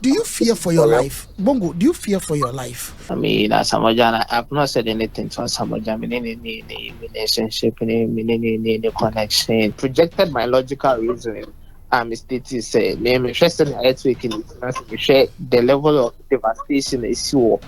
Do you fear for your life? Bongo, do you fear for your life? I mean, Asamoah Gyan, I've not said anything to Asamoah Gyan in any relationship, in any connection. Projected my logical reasoning. Stating say, me interested in earthquake in the level of devastation is so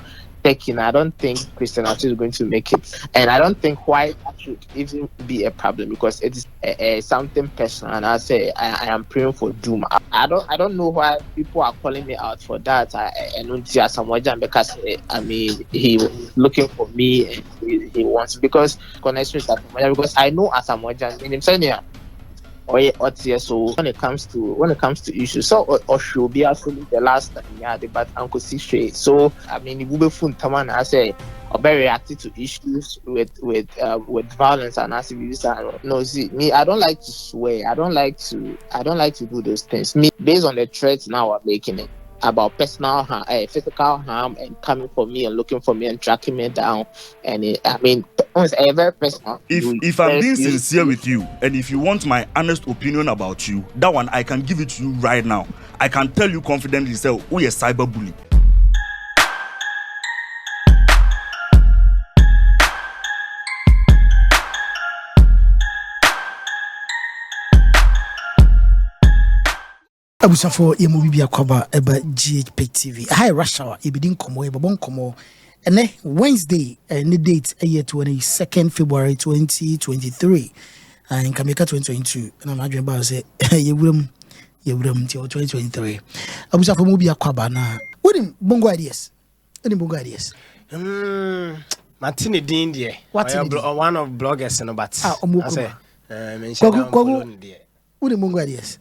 taking. I don't think Christianity is going to make it, and I don't think why that should even be a problem because it is something personal. And I say I am praying for doom. I don't know why people are calling me out for that. I don't see Asamoah Gyan because I mean he was looking for me and he wants because connection with Asamoah Gyan because I know Asamoah Gyan in himself. So when it comes to issues, so or should be actually the last time but Uncle C. So I mean, it will be fun. Taman I say, or very reactive to issues with violence and activities. No, see me, I don't like to swear. I don't like to do those things. Me, based on the threats now I'm making it about personal harm, physical harm, and coming for me and looking for me and tracking me down. And I mean, it's very personal. If I'm being sincere with you, and if you want my honest opinion about you, that one I can give it to you right now. I can tell you confidently, say, we a cyberbully. Abusafo yemu bibia kwaba eba GhPage TV. Hi Russia, ibidin komo eba bon komo. Ene Wednesday any date year 22nd February 2023. In Kameka 2022. And I'm adwin ba say yewuram till 2023. Abusafo mu bibia kwaba na. What Bongo Ideas? Any Bongo Ideas? Martini Dean dear. One of bloggers and but I say what Bongo Ideas?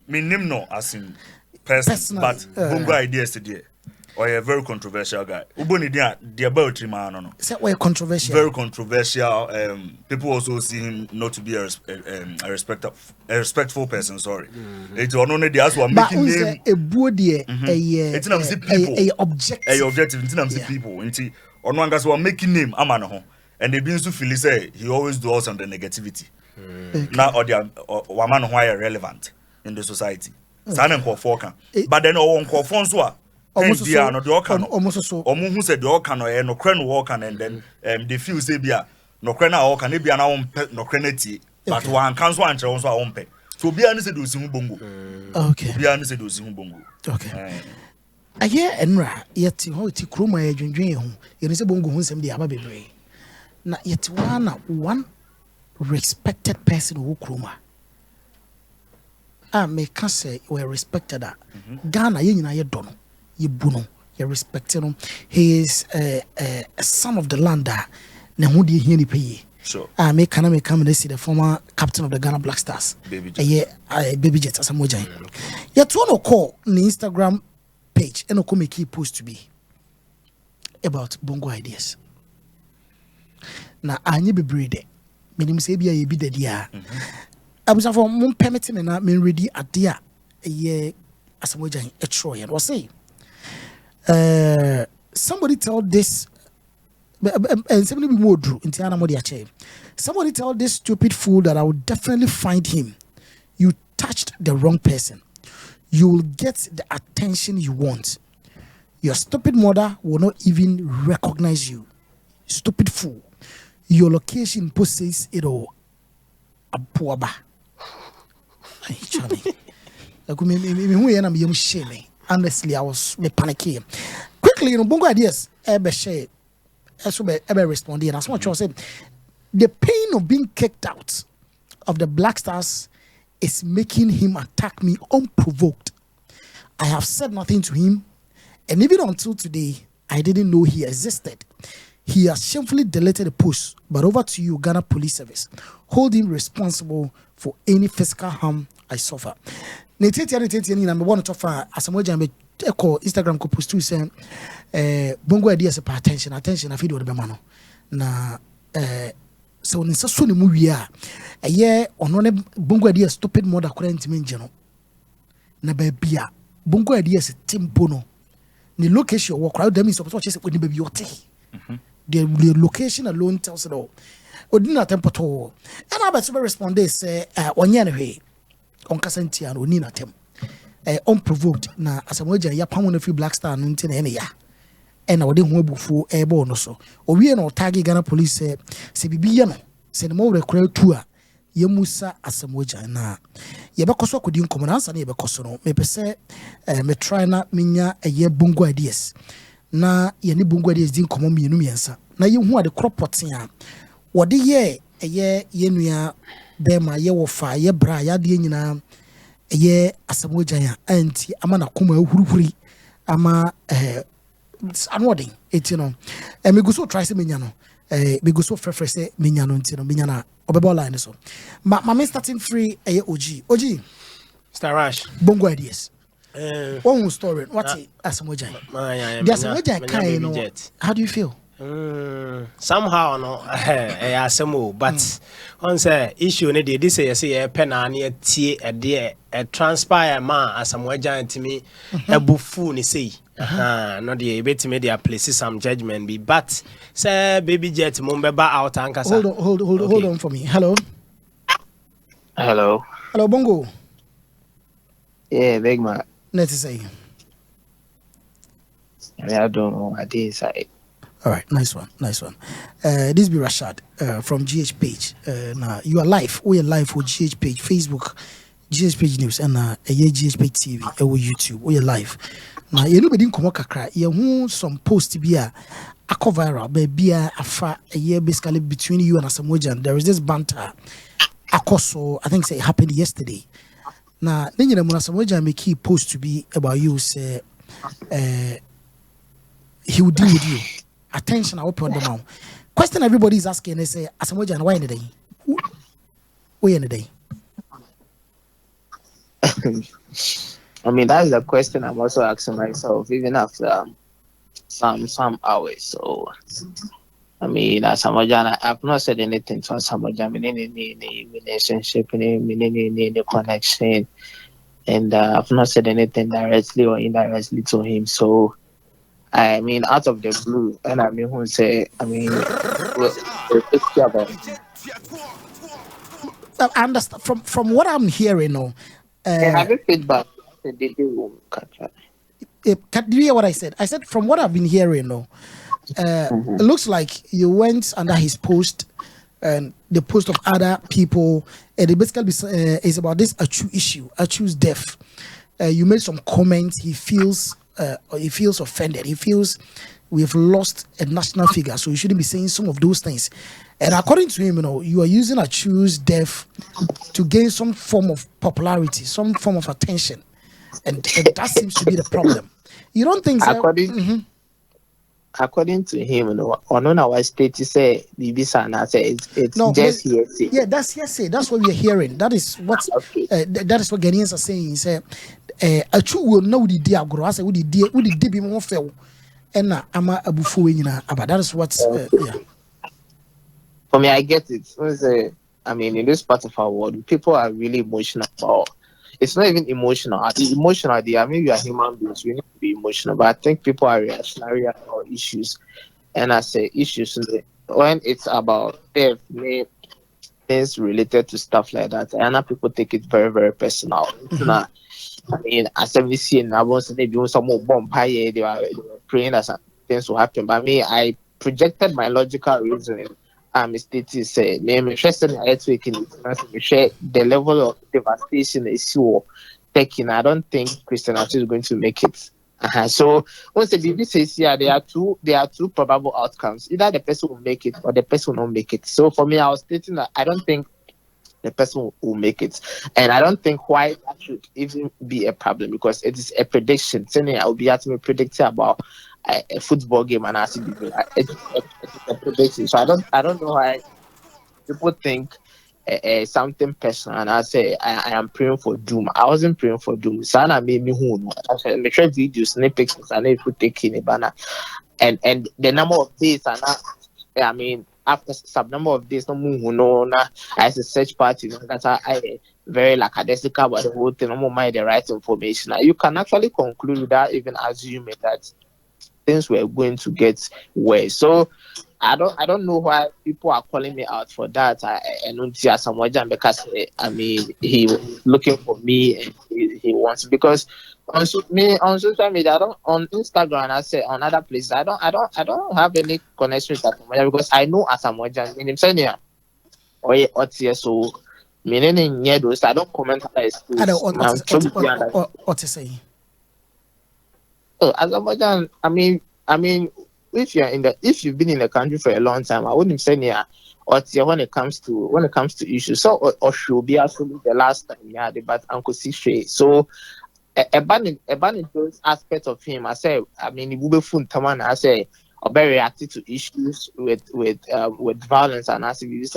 Me name no as in person, but Bongo Ideas today. Or a very controversial guy. Uboni dia about man no. Say why controversial? Very controversial. People also see him not to be a respectful person. Sorry. It's only the as one making name. A body it's not people. A objective. It's not people. It's on one guys who are making name. Amano. And they begin to feel say he always does on the negativity. Now or the woman who are relevant in the society. Sana nkofoka. But then on nkofonso almost so who said the orcan or no cren walk and then they feel say bia no crena orcan be an own no crenity but one can one also own pay. So be an said do bongo. Okay. Be an said do bongo. Okay. I hear enra yet ho ti kroma e dwendwen ho. Ye say bongo ho nsem de aba bebre. Na yet one respected person who kroma. Me can say we respected that. Ghana ye nyina ye dono. Yibuno, you respect him. He is a son of the land that Nahudi Hini pay. Sure. I may come and see the former captain of the Ghana Black Stars. Baby Jet Asamoah Gyan. Yet one call the Instagram page and a key post to be about Bongo Ideas. Now I need be breed. Meaning say be a bit the dear. I was for mon permitting and I mean ready at dear a year Asamoah Gyan a Troy and was say. Somebody tell this and somebody be more drew into Anamodi. Somebody tell this stupid fool that I will definitely find him. You touched the wrong person. You will get the attention you want. Your stupid mother will not even recognize you. Stupid fool. Your location possesses it all. Abuaba. Hey, Charlie. Honestly, I was panicking. Quickly, Bongo Ideas, ever share, ever responding. And as much as I said, the pain of being kicked out of the Black Stars is making him attack me unprovoked. I have said nothing to him, and even until today, I didn't know he existed. He has shamefully deleted the post, but over to you, Ghana Police Service. Hold him responsible for any physical harm I suffer. Neteti na me want to offer Asamoah Gyan echo Instagram ko post to say Bongo Ideas pay attention I feel the man no na so ni so ne mu wi a eye ono ne Bongo Ideas stupid mother current me nje no na ba bia Bongo Ideas tempo no ni location wo crowd dem is suppose to say we baby yote the location alone tells it all odina tempo to and I bet to respond say onye ne hwe on kasantia no ni na tem unprovoked na Asamoah Gyan ya pam no free Black Star no nti na ene ya ena wode ho abufu ebo no so owie na otagi Ghana police se bibiye no se ne mo rekora tu a yemusa Asamoah Gyan na yebekoso akodi nkomo na ansa na yebekoso no mepese me try na menya eye Bongo Ideas na ye ne Bongo Ideas din nkomo mienu miensa na ye hu ade cropotin a wode ye eye yenua bema ye wofa ye bra ya de nyina eye Asamoah Gyan anti ama na koma ahurihuri ama anodin etino me go so try se menya no me go so frefre se menya no ntino menya na obeba line so ma me starting free OG Star Rush Bongo Ideas one story what Asamoah Gyan the Asamoah Gyan kind no how do you feel somehow no Asamoah but on say issue ne dey this say pen na na tie e dey transpire ma Asamoah Gyan timi ebufu ne say no dey betime dey place some judgment be but say baby jet mo beba out ankasa hold on for me hello Bongo yeah big man let's say I don't know what this is. All right, nice one. This be Rashad from GhPage. Now you are live. We are live for GhPage, Facebook, GhPage News, and GhPage TV, YouTube. We are live. Now you know we didn't come kakra. You some post to be a viral, be a afa a year basically between you and Asamoah Gyan. There is this banter. Akoso, I think it happened yesterday. Now then you know Asamoah Gyan make key post to be about you say he would deal with you. Attention, I open the mouth. Question everybody is asking, they say, Asamoah Gyan, why in the day? Why in the day? I mean, that's the question I'm also asking myself, even after some hours. So, I mean, Asamoah Gyan, I've not said anything to Asamoah Gyan in any relationship, in any connection, and I've not said anything directly or indirectly to him. So, I mean, out of the blue, and I mean, who say, I mean, I understand from what I'm hearing now. Have you feedback? Can you hear what I said? I said from what I've been hearing now, it looks like you went under his post and the post of other people, and it basically is about this Achu issue, Achu's death. You made some comments. He feels offended. He feels we've lost a national figure, so you shouldn't be saying some of those things. And according to him, you are using Achu's death to gain some form of popularity, some form of attention, and that seems to be the problem. You don't think so? According to him, on our state, he say it's no, just hearsay. Yeah, that's hearsay. That's what we are hearing. That is what that is what Ghanaians are saying. He said, Achu will know the dia agro. I say, would the be more fair? And ama abufu nyina aba. That is what. Yeah. For me, I get it. I mean, in this part of our world, people are really emotional about. It's not even emotional. I mean, we are human beings. We need to be emotional. But I think people are reactionary about issues. And I say issues when it's about death, things related to stuff like that. And people take it very, very personal. I mean, as we see in they doing some more bomb pie, they were praying that things will happen. But me, I projected my logical reasoning. Stated say, I'm interested in the level of devastation is taking. I don't think Christianity is going to make it. So once the BBC says there are two probable outcomes. Either the person will make it or the person will not make it. So for me, I was stating that I don't think the person will make it. And I don't think why that should even be a problem, because it is a prediction. I will be able to predict about a football game, and it's a prediction. So I don't know why people think something personal, and I say I am praying for doom. I wasn't praying for doom. Sana made me who I said make sure videos, snippets, and if you take in a banner, and the number of days and I mean after some number of days no more no na as a search party that I very lackadaisical about the whole thing. No more mind the right information. You can actually conclude without even assuming that things were going to get worse. So I don't know why people are calling me out for that. And Asamoah Gyan, because I mean he was looking for me and he wants, because on social media, I don't, on Instagram, I say on other places, I don't have any connection with Asamoah Gyan, because I know Asamoah Gyan. Meaning saying yeah, or so meaning yeah, those I don't comment on his I don't posts. what to say. Oh, Asamoah Gyan, I mean, if you've been in the country for a long time, I wouldn't say yeah. Or when it comes to issues, so or should be actually the last time yeah, but Uncle Sishe. So a those aspects of him, I say, I mean, he will be fun. I say, or very reactive to issues with violence and activities.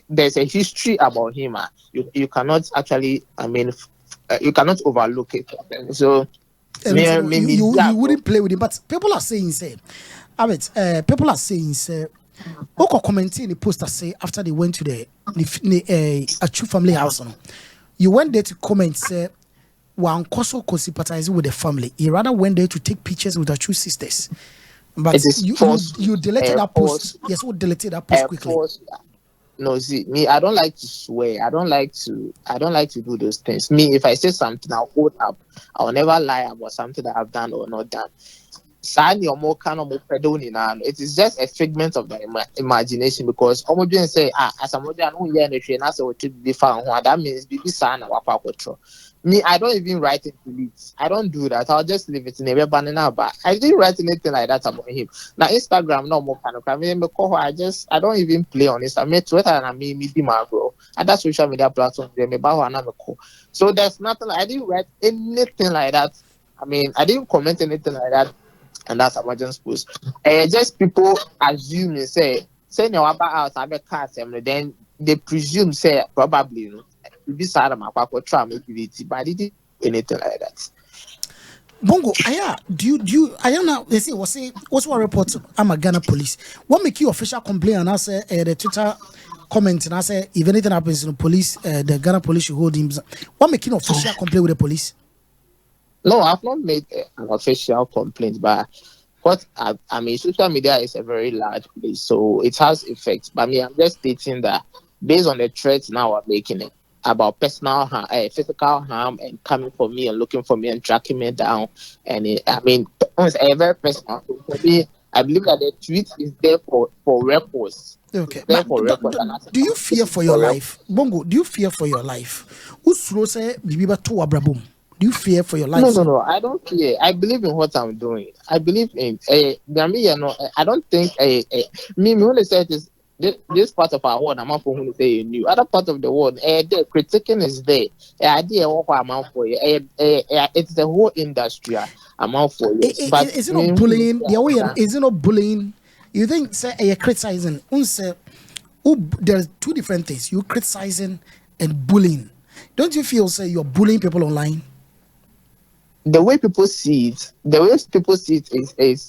There's a history about him. You cannot actually, I mean, you cannot overlook it. So. You wouldn't play with him, but people are saying, say, people are saying, say, Oko commenting in the post that say after they went to the Achu family house, you went there to comment, say, one Koso sympathizing with the family. He rather went there to take pictures with Achu sisters. But you deleted that post. Yes, we deleted that post quickly. No, see, me, I don't like to swear. I don't like to do those things. Me, if I say something, I'll hold up. I'll never lie about something that I've done or not done. It is just a figment of the imagination, because Omogen say, Asamoah Gyan who hear the train, as to be found, that means be sana wapa control. Me, I don't even write it to leads. I don't do that. I'll just leave it in a banana, but I didn't write anything like that about him. Now Instagram no more kind of I don't even play on Instagram. I mean Twitter and I mean me bro. And that social media platform so there's nothing. I didn't write anything like that. I mean, I didn't comment anything like that. And that's Asamoah Gyan's post. Just people assume and say no about us, I bet cast them. Then they presume say probably this side of my papa try make it, but I didn't do anything like that. Bongo, do you now they say what's one report I'm a Ghana police. What make you official complaint? And I say the Twitter comment and I say if anything happens in the police, the Ghana police should hold him. What make you official complaint with the police? No, I've not made an official complaint, but what I mean, social media is a very large place, so it has effects. But me, I'm just stating that based on the threats now we're making it about personal harm, physical harm, and coming for me and looking for me and tracking me down, and it's a very personal. So for me, I believe that the tweet is there for records. Okay, but do you fear for your life, Bongo? Do you fear for your life? Who say bibiba to abrabum? Do you fear for your life? No, I don't fear. I believe in what I'm doing. I believe in I don't think me only say this part of our world, I'm not going to say new. Other part of the world, the critiquing is there. Idea what I'm out for you. It's the whole industry. I'm out for you. But is it not bullying? The way is it not bullying? You think say you're criticizing? There's two different things. You criticizing and bullying. Don't you feel say you're bullying people online? The way people see it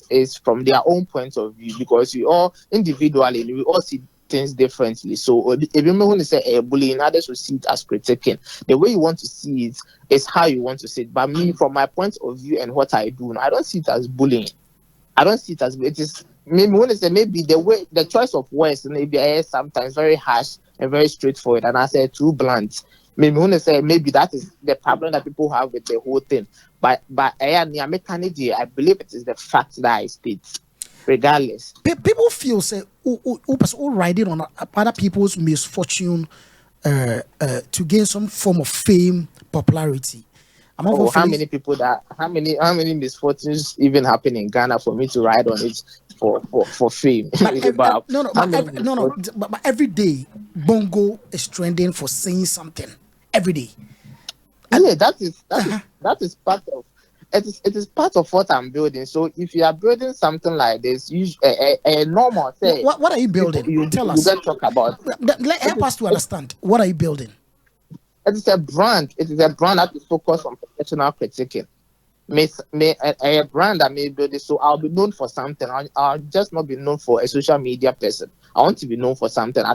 is from their own point of view, because we all individually we all see things differently. So if you want to say bullying, others will see it as critiquing. The way you want to see it is how you want to see it. But me, from my point of view and what I do, I don't see it as bullying. I don't see it as it is. Maybe when I say maybe the choice of words maybe sometimes very harsh and very straightforward, and I say too blunt. Maybe when I say maybe that is the problem that people have with the whole thing. But I believe it is the fact that I state, regardless. People feel say all riding on other people's misfortune to gain some form of fame, popularity. How many misfortunes even happen in Ghana for me to ride on it for fame? But every day Bongo is trending for saying something every day. Yeah, that is part of it is part of what I'm building. So if you are building something like this, a normal say, what are you building? Tell us. You can talk about. Help us to understand. What are you building? It is a brand. It is a brand that is focused on professional critiquing. A brand that may build it, so I'll be known for something. I'll just not be known for a social media person. I want to be known for something.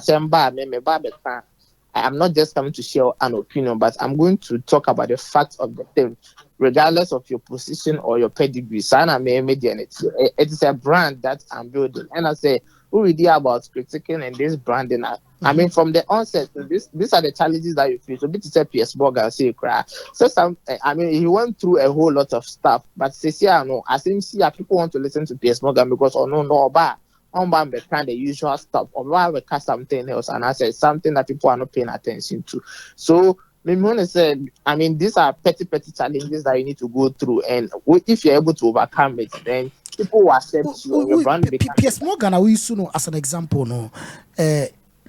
I'm not just coming to share an opinion, but I'm going to talk about the facts of the thing. regardless of your position or your pedigree. Sana it is a brand that I'm building. And I say, who really about critiquing and this branding? I mean, from the onset, these are the challenges that you face. So, this is a PS Morgan say, cry. So, I mean, he went through a whole lot of stuff, but no, I think people want to listen to PS Morgan because kind the usual stuff, or why we cast something else, and I said something that people are not paying attention to. So, Mimone said, I mean, these are petty challenges that you need to go through, and if you're able to overcome it, then people will accept you. Your brand becomes. PS Morgan, we used to know as an example, no.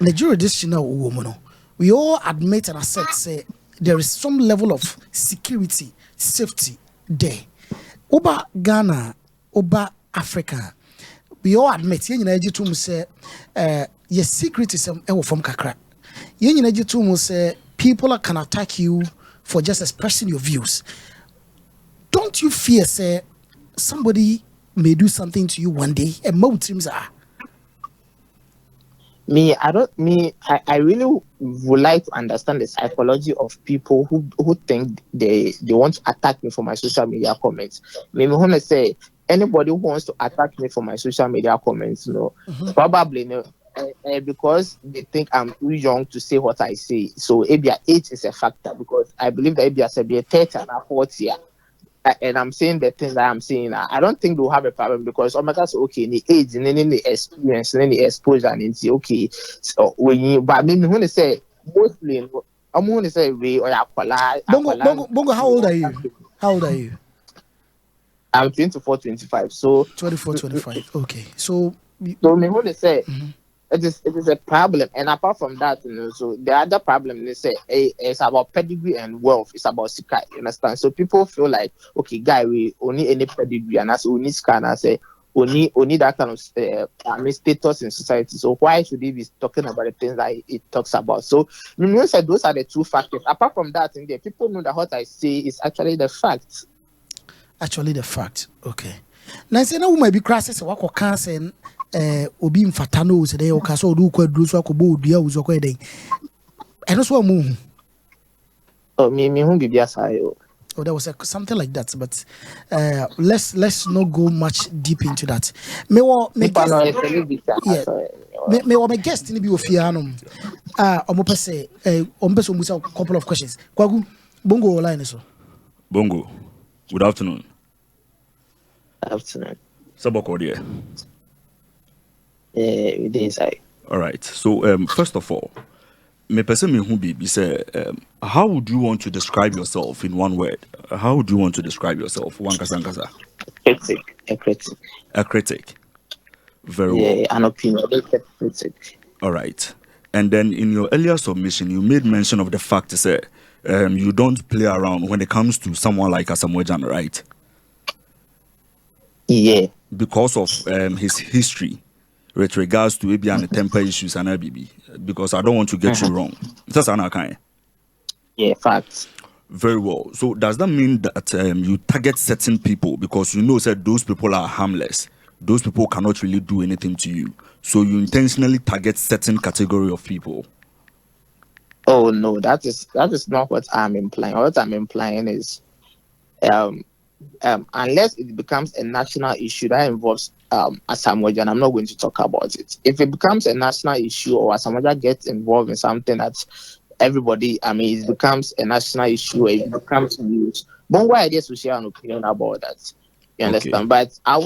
The jurisdictional woman, we all admit and accept say there is some level of security, safety there. Over Ghana, over Africa, we all admit, you say, your secret is from Kakra. You say people can attack you for just expressing your views. Don't you fear, say, somebody may do something to you one day and most teams are? I really would like to understand the psychology of people who think they want to attack me for my social media comments. Maybe when I say anybody who wants to attack me for my social media comments, probably because they think I'm too young to say what I say. So maybe age is a factor because I believe that maybe as a 30 and 40. And I'm saying the things that I'm saying. I don't think they'll have a problem because Omega say okay, the age and then the experience and then the exposure and it's okay. So but maybe when they say mostly, I'm going to say we or Bongo, how old are you? How old are you? I'm 24, 25. So 24, 25. Okay, so me when they say. It is a problem, and apart from that, so the other problem they say it's about pedigree and wealth. It's about sika. You understand? So people feel like, okay, guy, we only any pedigree, and that's only sika. And I say only that kind of status in society. So why should he be talking about the things that it talks about? So you said those are the two factors. Apart from that, in there, people know that what I say is actually the fact. Actually, the fact. Okay. Now, say no, maybe crashes. What cancer? Obi mfatano se dey okaso odu kwadru so akobo odua uzo kwa dey eno so amu me hu bibia sayo. Oh, there was something like that, but let's not go much deep into that. Me guest ni bi ofianom omo pese omusa a couple of questions. Kwagu Bongo online so. Bongo, good afternoon. Afternoon. Saboko there. Inside. All right. So, first of all, me person me who be say, how would you want to describe yourself in one word? How would you want to describe yourself? One kasa. A critic. A critic. Very well. An opinionated critic. All right. And then in your earlier submission, you made mention of the fact that you don't play around when it comes to someone like Asamoah Gyan, right? Yeah. Because of his history with regards to maybe and the temper issues and ABB. Because I don't want to get you wrong. That's an kind. Yeah, facts. Very well. So does that mean that you target certain people because you know that those people are harmless? Those people cannot really do anything to you. So you intentionally target certain category of people? Oh no, that is not what I'm implying. What I'm implying is unless it becomes a national issue that involves Asamoah Gyan, I'm not going to talk about it. If it becomes a national issue or Asamoah Gyan gets involved in something that everybody, it becomes a national issue, it becomes news. Bongo Ideas will share an opinion about that. You understand? Okay. But I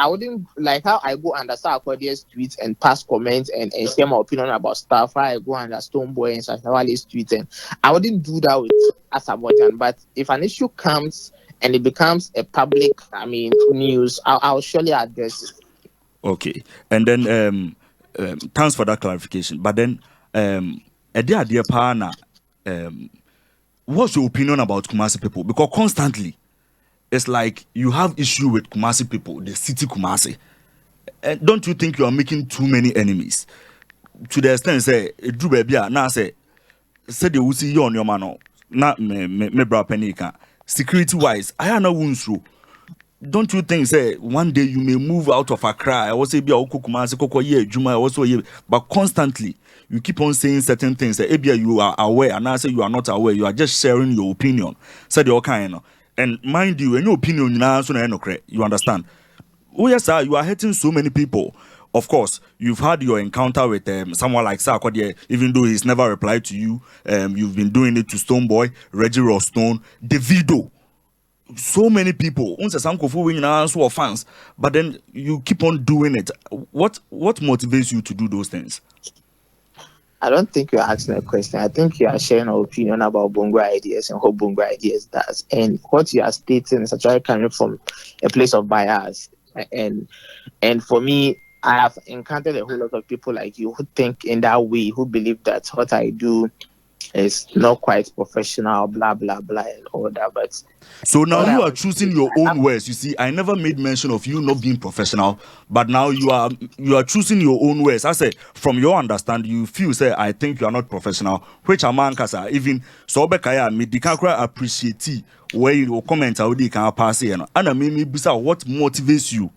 wouldn't like how I go under Sarkodie's tweets and pass comments and share my opinion about stuff. How I go under Stoneboy and Sashawali's tweets, and I wouldn't do that with Asamoah Gyan. But if an issue comes and it becomes a public, news, I'll surely address it. Okay. And then, thanks for that clarification. But then, dear partner, what's your opinion about Kumasi people? Because constantly, it's like you have issue with Kumasi people, the city Kumasi. Don't you think you are making too many enemies? To the extent, say, do baby, now say they will see you on your man, not me bra penika. Security wise, I am not through. Don't you think, say, one day you may move out of Accra? I was say, be a Kumasi, Koko ye, Juma, also ye, but constantly you keep on saying certain things. Say, you are aware, and I say you are not aware. You are just sharing your opinion. Say the kind. And mind you, any opinion you understand. Oh yes, sir, you are hurting so many people. Of course, you've had your encounter with someone like Sarkodie, even though he's never replied to you. You've been doing it to Stonebwoy, Reggie Rostone, Davido. So many people. Fans, but then you keep on doing it. What motivates you to do those things? I don't think you're asking a question. I think you are sharing an opinion about Bongo Ideas and what Bongo Ideas does. And what you are stating is actually coming from a place of bias. And for me, I have encountered a whole lot of people like you who think in that way, who believe that what I do is not quite professional, blah, blah, blah, and all that. But so now you are choosing your own words. You see, I never made mention of you not being professional, but now you are choosing your own words. I say, from your understanding, you feel say I think you are not professional, which among us are even so bekaya me dikakra appreciate where you comment how they can pass it. And I mean what motivates you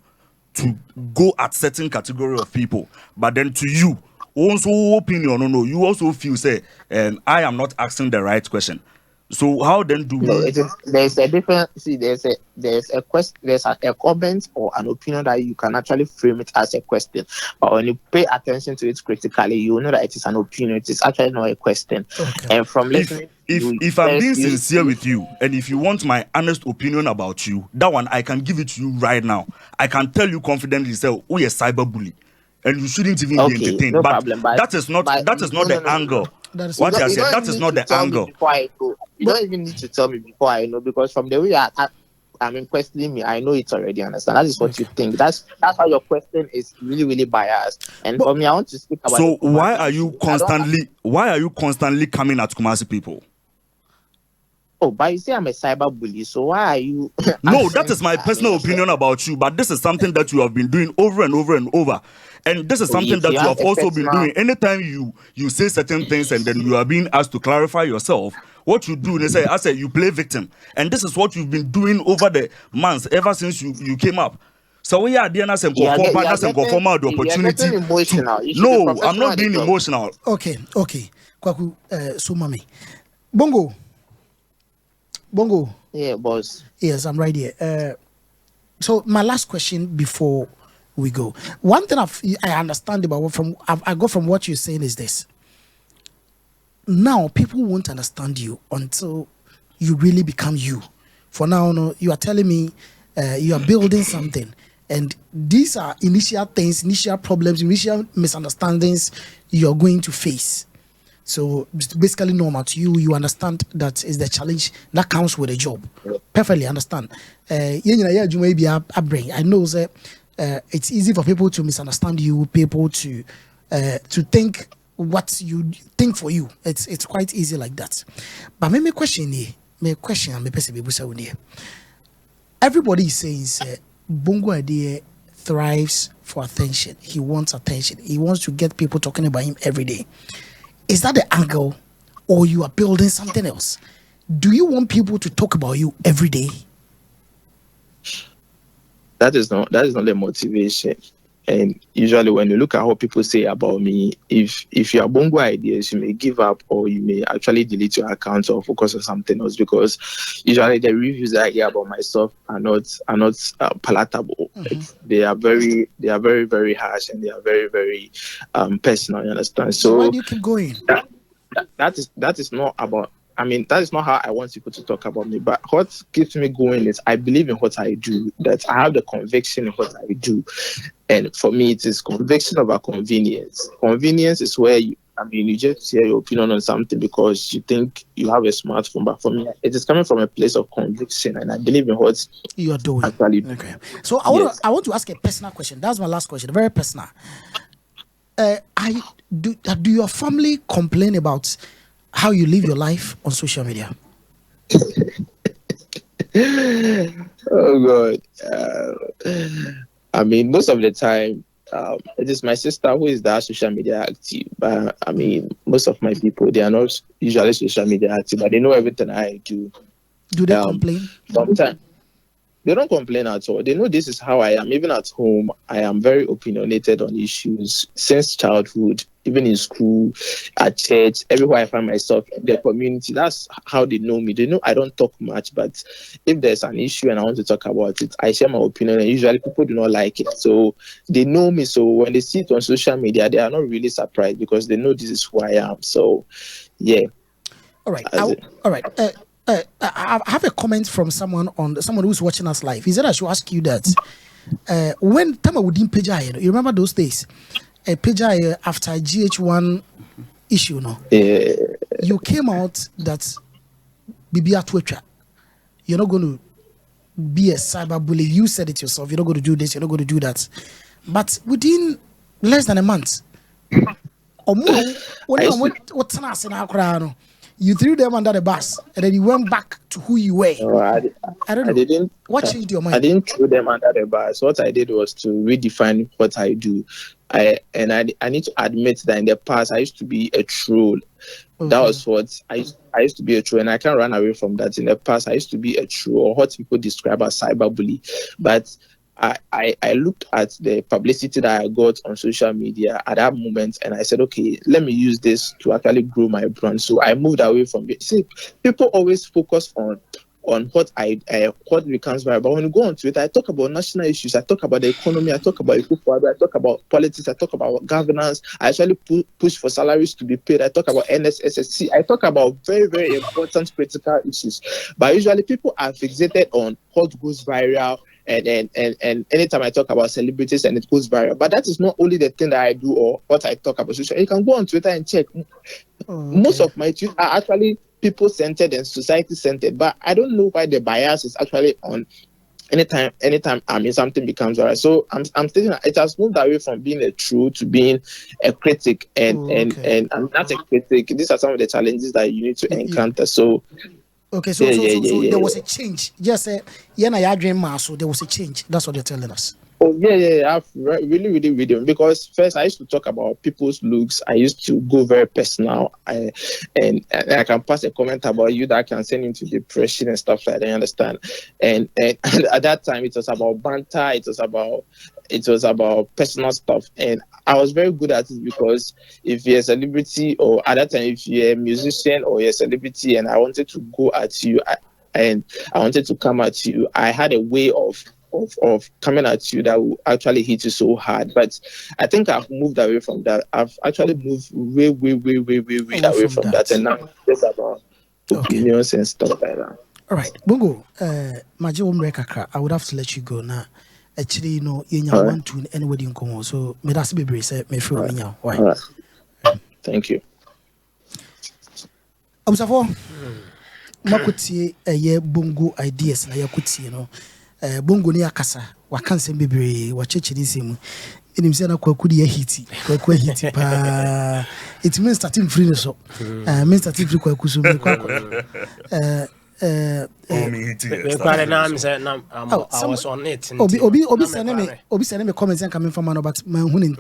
to go at certain category of people, but then to you also opinion no, you also feel say I am not asking the right question. So how then do we? There's a different. See, there's a question. There's a comment or an opinion that you can actually frame it as a question, but when you pay attention to it critically, you know that it is an opinion. It is actually not a question. Okay. And from listening, if I'm being sincere with you, and if you want my honest opinion about you, that one I can give it to you right now. I can tell you confidently, say, oh, you're cyberbully, and you shouldn't even be entertained. No but problem, but that is not the angle. What I said, that is not the angle. You don't even need to tell me before I know, because from the way questioning me, I know it's already understand. That is what you think. That's why your question is really, really biased. And for me, I want to speak about. So why are you constantly coming at Kumasi people? Oh, but you say I'm a cyber bully, so why are you? No, that is my personal opinion about you, but this is something that you have been doing over and over and over. And this is something that you have also been doing. Anytime you say certain things and then you are being asked to clarify yourself, what you do, they say, you play victim. And this is what you've been doing over the months, ever since you came up. So we are the opportunity. No, I'm not being emotional. Okay. Kwaku, so mami. Bongo. Yeah, boss. Yes, I'm right here. So my last question before we go. One thing I understand about I got from what you're saying is this. Now people won't understand you until you really become you. For now, no, you are telling me you are building something, and these are initial things, initial problems, initial misunderstandings you're going to face. So it's basically normal to you. You understand that is the challenge that comes with a job. Perfectly understand. I know that it's easy for people to misunderstand you, people to think what you think for you. It's quite easy like that. But my question, everybody is saying Bongo Idea thrives for attention. He wants attention. He wants to get people talking about him every day. Is that the angle, or you are building something else? Do you want people to talk about you every day? That is not the motivation. And usually when you look at what people say about me, if you are Bongo Ideas, you may give up, or you may actually delete your account or focus on something else, because usually the reviews that I hear about myself are not palatable. Mm-hmm. They are very, very harsh, and they are very, very personal. You understand? So why do you keep going? That is not about. I mean, that is not how I want people to talk about me. But what keeps me going is I believe in what I do, that I have the conviction in what I do. And for me, it is conviction over convenience. Convenience is where you just share your opinion on something because you think you have a smartphone. But for me, it is coming from a place of conviction, and I believe in what you are doing. Actually. Okay. So I want to ask a personal question. That's my last question, very personal. Do your family complain about how you live your life on social media? Oh God. I mean, most of the time, it is my sister who is that social media active. But I mean, most of my people, they are not usually social media active, but they know everything I do. Do they complain? Sometimes they don't complain at all. They know this is how I am. Even at home, I am very opinionated on issues since childhood. even in school, at church, everywhere I find myself, in the community. That's how they know me. They know I don't talk much, but if there's an issue and I want to talk about it, I share my opinion, and usually people do not like it. So they know me. So when they see it on social media, they are not really surprised because they know this is who I am. So, yeah. All right. All right. I have a comment from someone who's watching us live. He said I should ask you that when Tama would page, you remember those days? A page after GH1 issue, no? You came out that beat, you're not going to be a cyber bully. You said it yourself. You're not going to do this. You're not going to do that. But within less than a month, or more, you threw them under the bus, and then you went back to who you were. No, I don't know. What changed your mind? I didn't throw them under the bus. What I did was to redefine what I do. I need to admit that in the past I used to be a troll. Okay. That was what I used to be a troll, and I can't run away from that. In the past, I used to be a troll, or what people describe as cyberbully. But I looked at the publicity that I got on social media at that moment, and I said, okay, let me use this to actually grow my brand. So I moved away from it. See, people always focus on what what becomes viral. But when you go on Twitter, I talk about national issues, I talk about the economy, I talk about I talk about politics, I talk about governance, I actually push for salaries to be paid, I talk about NSSC, I talk about very, very important critical issues. But usually people are fixated on what goes viral. And anytime I talk about celebrities and it goes viral. But that is not only the thing that I do or what I talk about. So you can go on Twitter and check. Most of my tweets are actually people-centered and society-centered. But I don't know why the bias is actually on anytime something becomes viral. So I'm stating that it has moved away from being a troll to being a critic. And I'm not a critic. These are some of the challenges that you need to encounter. So... Okay, so there was a change. Just say, so there was a change. That's what they're telling us. Oh, yeah. I've really. Because first, I used to talk about people's looks. I used to go very personal. And I can pass a comment about you that can send into depression and stuff like that. I understand. And at that time, it was about banter. It was about personal stuff. And I was very good at it because if you're a celebrity, or at that time, if you're a musician or you're a celebrity, and I wanted to go at you, and I wanted to come at you, I had a way of coming at you that will actually hit you so hard. But I think I've moved away from that. I've actually moved way away from that. And now it's about opinions and stuff like that. All right, Bongo, I would have to let you go now. Actually, you know, you want to anybody in Congo, so me that's be brace me feel me now. Why? Thank you. Observe makuti Bongo Ideas na yakuti, you know. Bongo ni akasa wakanse bebre wa chechiri simu enim se na kwakudi ya hiti pa it means starting free so means starting free kwakuso me I was on it. Obi send me comments and coming from man but my hunim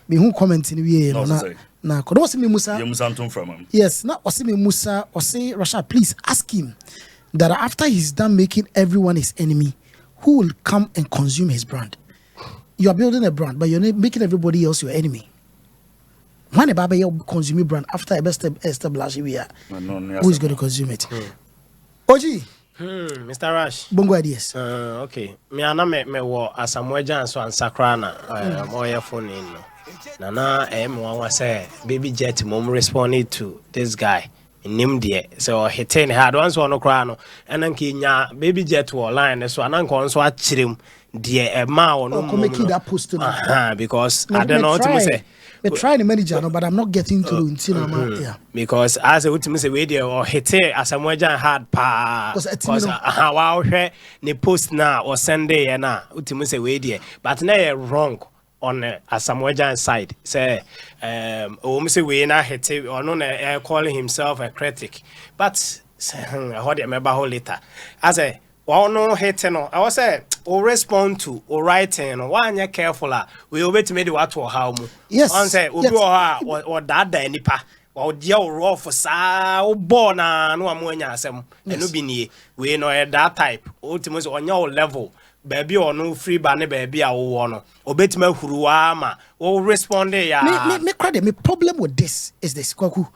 me who comment in we na kodo wasi me Musa yes na wasi me Musa or say Rasha, please ask him that after he's done making everyone his enemy, who will come and consume his brand? You are building a brand, but you're making everybody else your enemy. When a baby consume brand after a best established we are, who is going to consume it? Oji, Mr. Rush, Bongo Ideas. Okay, me wo Asamoah Gyan so ansakrana moya phone in. Nana one say baby jet mom responded to this guy. Nim de so hitting hard once on no and then kinya baby jet war line so anan kon so achirem de e ma no make that post because I don't know what to say. We try the manager no, but I'm not getting through until yeah. Because as a ultimate say we there or hit Asamoah Gyan hard pa because wow ne post na or Sunday na ultimate say we there but na wrong on Asamoah Gyan side say say we na hit or no calling himself a critic but how do you remember how later as a no hate no I was say or respond to or writing or one you careful we will wait to make the what or how yes on say or that nipa or dear raw for sa born no amonya asem and no be we know that type ultimately on your level baby or no free banner baby a wo no obetime huruwa ma wo respond ya me credit me problem with this is this kwaku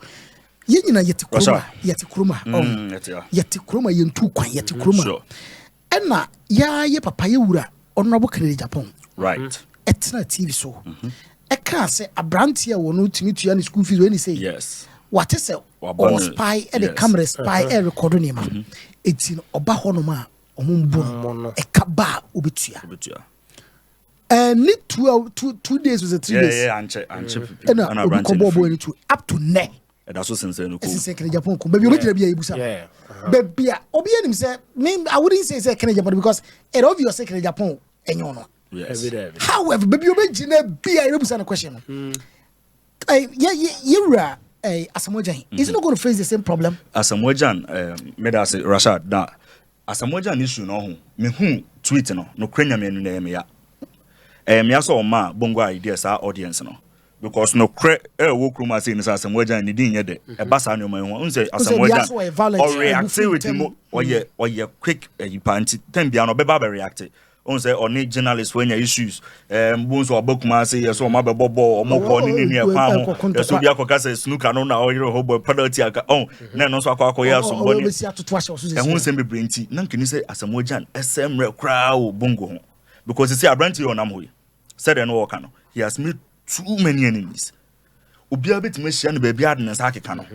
ye nyina yeti kuruma yeti kuruma yentu kwan yeti kuruma ena ye papa ye wura honorable Kennedy Japan right etna TV so e kan say abrantia wo no timi tua ni school fees when he say yes what is or spy e the camera spy e record ni ma etin oba hono ma omumbo e kaba obetua need 2 days was a 3 days anche and up to ne that's what sense no since Kennedy Japan ko baby obedira bia ebusa baby obi anim say me I wouldn't say Kennedy Japan because it obvious say Kennedy Japan enyo no yes however baby obedina bia ebusa na question yeah Asamoah Gyan is not going to face the same problem. Asamoah Gyan made us Rashad now Asamoah Gyan issue no ho me hu tweet no krenya me nu na me ya me aso ma Bongo Ideas our audience no because no kre wo kruma say ni Asamoah Gyan ni din ye de e ba sa no man hu say Asamoah Gyan or react with him or ye quick panti ten bia no be ba react on say on journalists when your issues bones or bokuma say yes or ma be bobo or mo ko ni ni e kwa ho so bia koka say snooker no na o yero ho boy penalty aka on na no so akwa ya so boni e hu say be brenti na nkini say Asamoah Gyan SM kra o Bongo ho because say abranti on am ho said no work no he has made too many enemies obi abetime hia no ba bia de nsa akeka no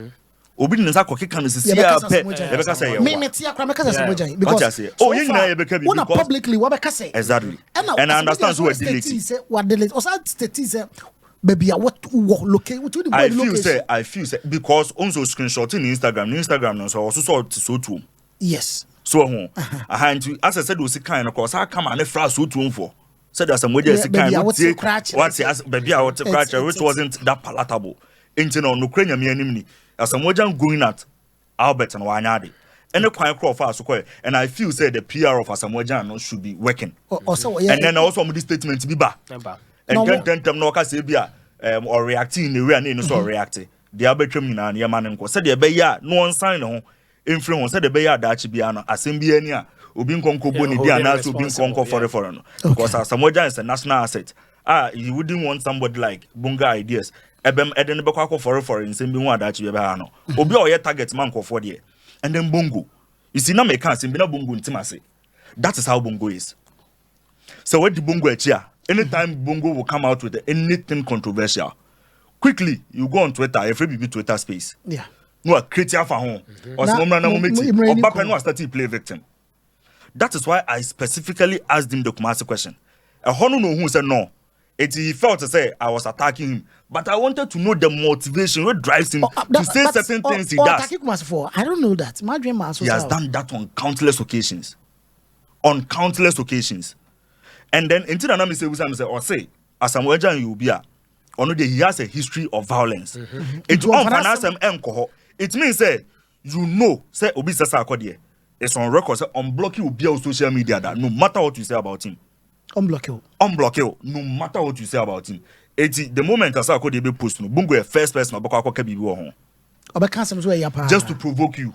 obi nsa kokeka no sisi ya pe e beka say me metia kra meka say Asamoah Gyan because oh you na e beka bi because publicly what beka say exactly and I understand what delete say what delete or state say baby what locate what the I feel say because also screenshotting Instagram no so too yes so ho ahantu as I said we see kind cause I come and fra so too for said Asamoah Gyan see kind what as baby I what scratch which wasn't that palatable into no krenya me anim ni Asamoah Gyan going at Albert and Wanyade and the quite crop fast and I feel say the PR of Asamoah Gyan should be working and then also this statement to be back and then them no say bia or reacting in the way and no so reacting the arbitrum na na man nko said the be ya no sign no influence said the be ya da chi bia no asem bia ni a obi nkonko boni bia na so obi nkonko for no because Asamoah Gyan is a national asset you wouldn't want somebody like Bongo Ideas ebem eden be kwa for nsem bi hu adachi be ha no obi o ye target man for there and then Bongo you see na me can say be na Bongo ntimase that is how Bongo is so what the Bongo achia anytime Bongo will come out with anything controversial quickly you go on Twitter every be Twitter space no create for home or some na mo meti oba no start to play victim that is why I specifically asked him the Kumasi question a hono no who said no he felt to say I was attacking him, but I wanted to know the motivation, what drives him to say certain things he does. I don't know that. My dream he has done that on countless occasions. On countless occasions. And then until I say, or say, Asamoah Gyan you be he has a history of violence. It means say you know say Obi Sasa it's on record say unblock you be on social media that no matter what you say about him. Unblock you no matter what you say about him. The moment Asa ko dey be post no Bongo first person obaka akwa bibi wo ho just to provoke you.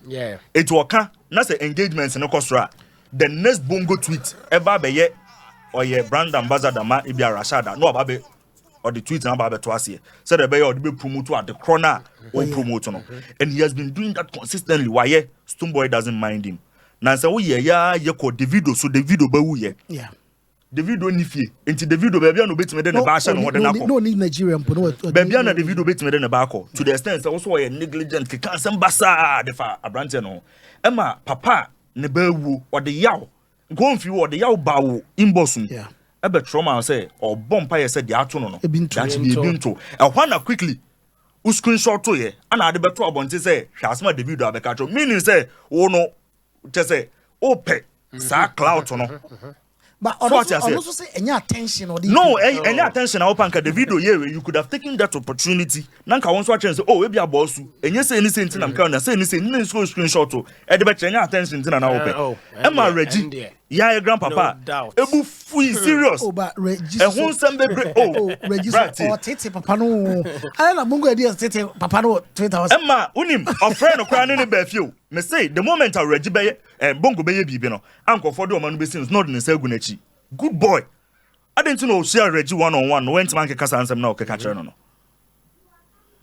It waka na say engagements no kosra the next Bongo tweet ever be ye or ye brand ambassador ma Ibia Rashada no ababe or the tweet na ababe to ase say the be or the promote at the corner or promote no and he has been doing that consistently why ye Stonebwoy doesn't mind him na say wo ye ko Davido so Davido ba wu ye Davido ni fie enti Davido bebia no betime de ne ba sha no ho de na ko no need Nigerian bebia na Davido betime de ne ba ko to the extent say also ye negligent ke kan sem basa de fa abrante no ema papa ne ba wu o de yaw nko mfi wo de yaw ba wo inbox ebe trauma say or bomb ye say de ato no that be ebinto e hwana quickly u screenshot to ye ana de beto abonte say hwasema Davido abeka tro meaning say wo no te say ope sa cloud no. But also say any attention or no any attention I open the video here you could have taken that opportunity nanka won so chance say oh we be abosu enye say anything tin am can say anything no screenshot to e de be any attention tin na open e ma Reggie ya grandpapa ebu fui serious but Reggie e won sem be Reggie or tete papa no I na Bongo Ideas tete papa no 2000 e ma unim of friend okra ne be fie me say the moment I Reggie be Bongo be ye bibi no anko for do man be since not in say gu na chi good boy. I didn't know share Reggie one-on-one. No, went to manke kasa ansem na o keka no.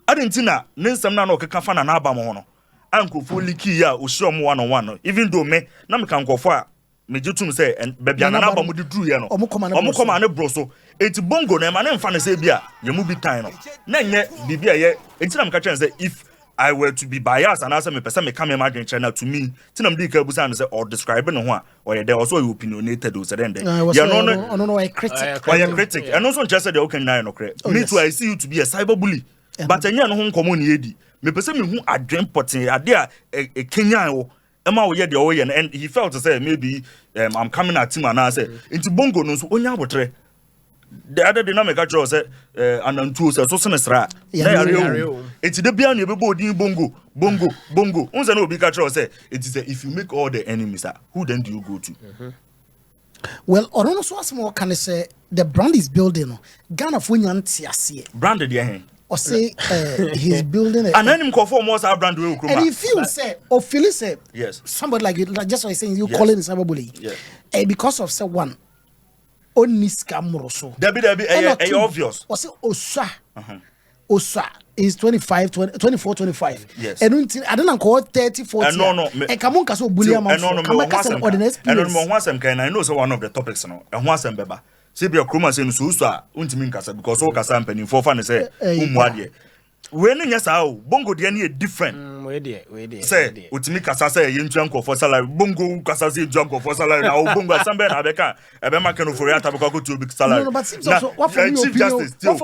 I didn't know nensem na no keka fa na na aba mo no. Anko fo liki ya o share mo one-on-one no. Even though me na me kan kofo a me jitum say baby na aba mo de dru ye no. Omo koma ne bro so. Eti bongo na ma na mfa ne say bia ye mu bi time no. Na nye bibia ye eti na me ka say if I were to be biased and answer me person me come imagine channel to me tinam di ka busa and say or describing no ho or there also you opinionated o say then you no I critic and also just say the okay na no correct me too I see you to be a cyberbully but enya no ho nkomo ne edi me person me hu adwen poten ade a Kenyan wo ema wo ye de wo ye and he felt to say maybe I'm coming at him and I say into bongo no so onya abotre the other dynamic actually say anantu say so semestra na yare enti de bia na ebebo odin bongo unse na obi ka try say it is if you make all the enemies who then do you go to well ono so asmo can say the brand is building Ghana for nyanti ase brand de hen or say he's building it and then conform more brand we and if you say or feel say yes somebody like just what I saying you calling cyberbullying yes because of say one Oniska Moroso. Debbie, obvious. Was it Osa is 24, 25. Yes. And I don't call 30, 40. No. And come on, Caso Bulliam. And I know so one of the topics, no. And once and beba. See, be a cruma saying Susa, Untimin Casa, because all Casampen for fun say, when in yes, bongo the different. Say, Utimi Casa say, in junk for salary, bongo Casa junk for salary, now bongo, some better Abeka, Abema can for Yatabaco to big salary. No, but what from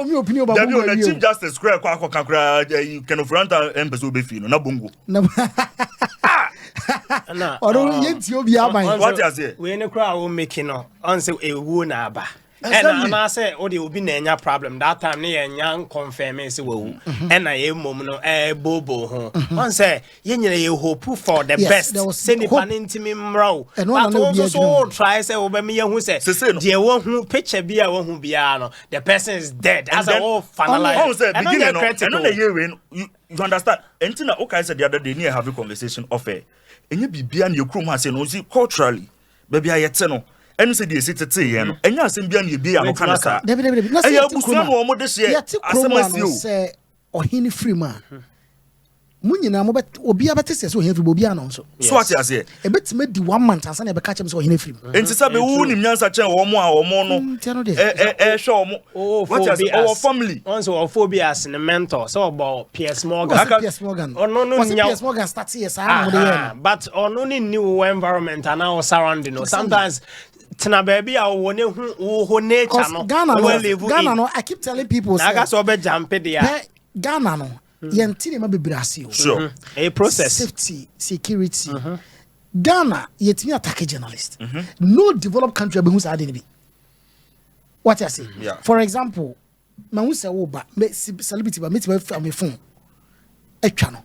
your opinion about the Chief Justice Square Quackra, you can affront Embassy Befino, no bongo. Or yet you be my what I say? We in a crowd making on say a woonaba. And I say, oh, there will be no problem. That time, near young confirm say, well, and I am mono, bobo. One say, you hope for the best. Send it an intimate row. And one also try say, over me, who says, dear one who picture be a one who be the person is dead. As a whole finalize. You understand? Entina okay said the other day near have a conversation of a and you be beyond your crew has no see culturally. Baby, I yet no. And say the city tea and you send beyond you be a cancer. Say or hini free man. Munina mobet obi abete so heavy bobi anonso. So what you say? E bet me di 1 month asa na be catch him so hini free. Enti sabe wo nim nyansa chen wo mo no. Show mo. What you say? Our family. Also our phobias in mentor. So about PS Morgan. PS Morgan. Oh no PS Morgan start here sa but on only new environment and now surrounding. Sometimes Tina baby, I want to nature no. Ghana no. I keep telling people. I so be jump there. Ghana no. Yentini ma bebrasi. Sure. A process. Safety, security. Ghana yetimi attack journalist. No developed country be who say be. What I say? Yeah. For example, man who say oba me celebrity ba meet me phone. Etwa no.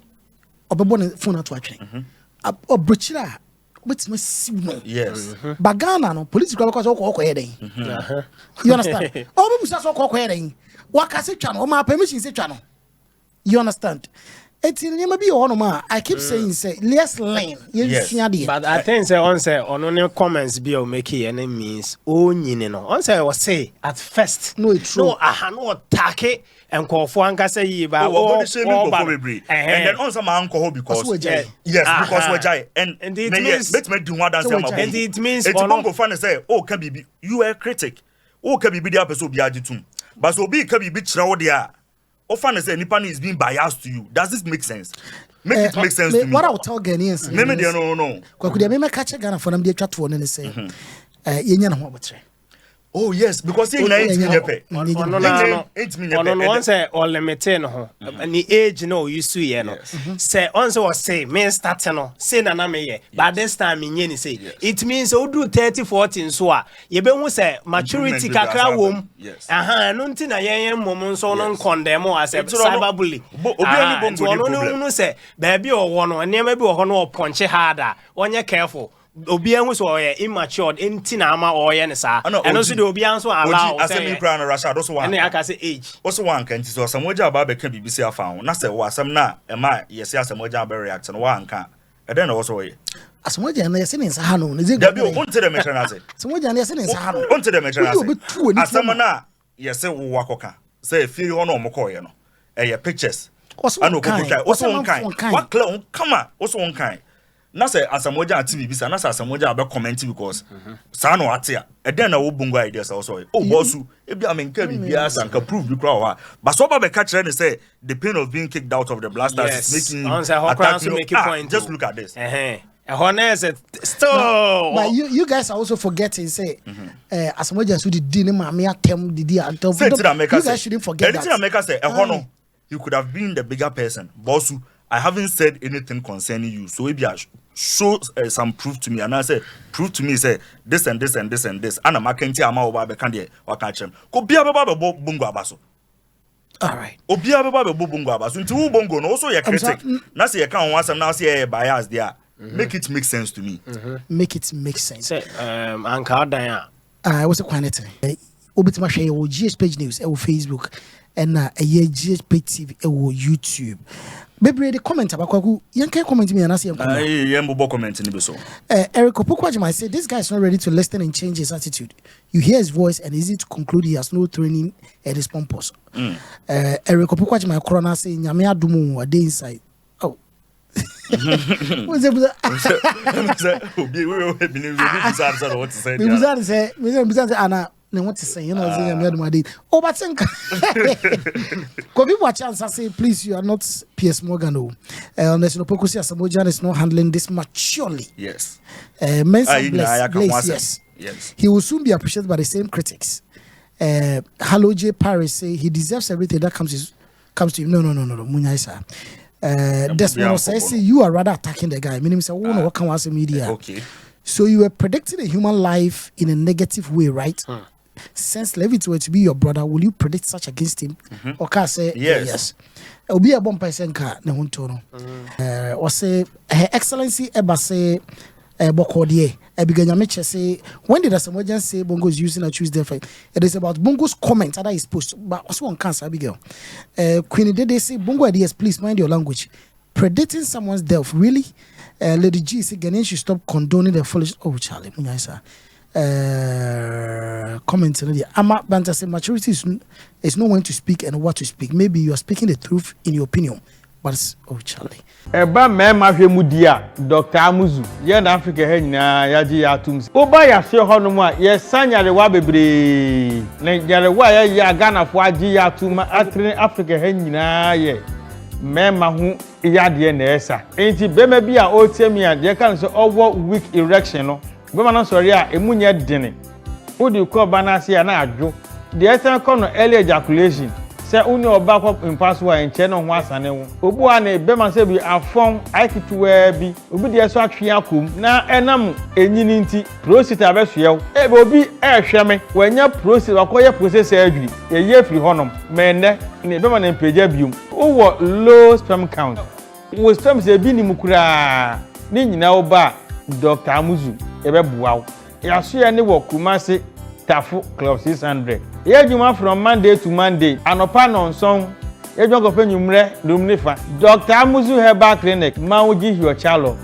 Obebo ne phone ato atwen. Obrochira with me signal. Yes. But Ghana no police go because okọ here den. You understand? Obo musa so okọ here den. Waka se twa no, o ma permission se twa no. You understand? It's in I keep saying say let's learn. Yes. But I think say on say on no comments be o make any means o nyine no. On say was say at first. No it's true. No no attack and call for anka say yi ba o and then on some uncle because yes because we jai and it means bet me do one dance am and it means it's bongo fan say oh can be you are a critic. Oh can be the person be agitum. But so be can be kira wo dia. Often say Nippon is being biased to you. Does this make sense? Make it make sense to me. What I will tell Ghanaians. No. Kwakudia me catch Ghana for them dey chat for say. Yenya na ho abotre. Oh yes, because you ain't me no one say or limit no any age no you see here no say on say was say me start no say na me here but this time me ni say it means o do 30 40 so a ye be hu say maturity kakra wom no nti na yen mom so no condemn as a cyberbully obi oni no say baby o wo no nneema bi wo ho no punch harder onye careful obi an so immature enti na ama oye ne sa eno so de obi an so allow say asem kra na rasha do so one and aka say age also one kan ti so Asamoah Gyan ba be ka bibisi afa ho na say wo asem na e ma yes Asamoah Gyan be react no one kan And then also way. Asamoah Gyan na yɛsɛ ne nsa ha no ne zɛ Dabi o unte dem mention ase. Asamoah Gyan na yɛsɛ ne nsa ha no Unte dem mention ase. Asama na yɛsɛ wo wakoka. Say firi hɔ no mo kɔ ye no. Ɛyɛ pictures. Ano ko try. Also on kind. What clear on come also on kind. Na say Asamoah Gyan TV bisa na say Asamoah Gyan be comment because sa no ate a. E den na wo Bongo Ideas also. Oh bossu. E bia menka bibia sanka prove bi kra wa. But so ba be ka kyerɛ ne say the pain of being kicked out of the Blasters is making just look at this. Still, but you guys are also forgetting. Say, Asamoah Gyan so did ne maame atem didi atem. You guys shouldn't forget that. Anything America say, you could have been the bigger person. Bossu, I haven't said anything concerning you. So maybe I show some proof to me, and I say, prove to me, say this and this and this and this. And I'm Mackenzie ama oba be kande wakachem. Ko bia be Bongo abaso. All right. Obia be Bongo abaso. Nti wo Bongo no also your critic. Na say you can want some now say bias there. Make it make sense to me. Make it make sense. Say, Anka Daya. I was a quantity. Obitima share your GhPage news or Facebook and a GhPage TV or YouTube. Baby, the comment about Kwaku, you can comment me and I see him. Comment in the so. Eric Opokwajima said this guy is not ready to listen and change his attitude. You hear his voice and easy to conclude he has no training at his pompous. Eric Opokwajima Corona saying Yamia Dumu a day inside. What's it? Anna, what to say? You know, oh, but think, could be what chance I say, please, you are not P.S. Morgan. Unless no Pokusi Asamoah Gyan is not handling this maturely. Yes. Yes. He will soon be appreciated by the same critics. Hello J. Paris say he deserves everything that comes to him. No, Munyaisa. Desmond says you are rather attacking the guy. Meaning, say, oh no, what can was media? Okay. So you were predicting a human life in a negative way, right? Since Levitt were to be your brother, will you predict such against him? Okay, say yes. It will be a bomb person car. No, or say Her Excellency Eba say Bokodie. Ebiganyamiche say when did Asamoah Gyan say Bongo is using a Tuesday fight? It is about Bongo's comment that is post, but also on cancer. Abigail, Queen Dede say Bongo Ideas, please mind your language. Predicting someone's death, really? Lady G say Ghanaians should stop condoning the foolish. Oh, Charlie, comment in the Ama Banta say maturity is not when to speak and what to speak. Maybe you are speaking the truth in your opinion. But oh Charlie. Eba mema hwe mudia Dr. Amuzu ye na Africa he nyina yaji ya tums. Oba ya hwe honom a ye sanyare wa bebre. Na yare wa ya Ghana fo aji ya tuma atrene Africa he nyina ye. Mema hu yade na esa. Enti bema bi a otemi a de kan so owo weak erection no. Bema na sori a emunye dene. Odi ko banase ya na adwo. De esa ko no early ejaculation. Se uni oba ko impaswa enche no ho asane wo obu a na bema se bi afon aikituwa bi obi de so atwe akom na enam enyini nti prostate abesoye ebe obi ehweme wanya prostate wakoye process adwiri ye free honom menne ne bema na mpeja bium wo low sperm count wo sperm se bi ni mukura ni nyina oba Dr. Amuzu ebe buawo yaso ye ne wo Kumasi Tafu Club 600. Yejuma from Monday to Monday. Anopa nonson. Yejuma ko fe nyumre lumnefa. Dr. Amuzu Herbal Clinic. Mauji Hio Chalo.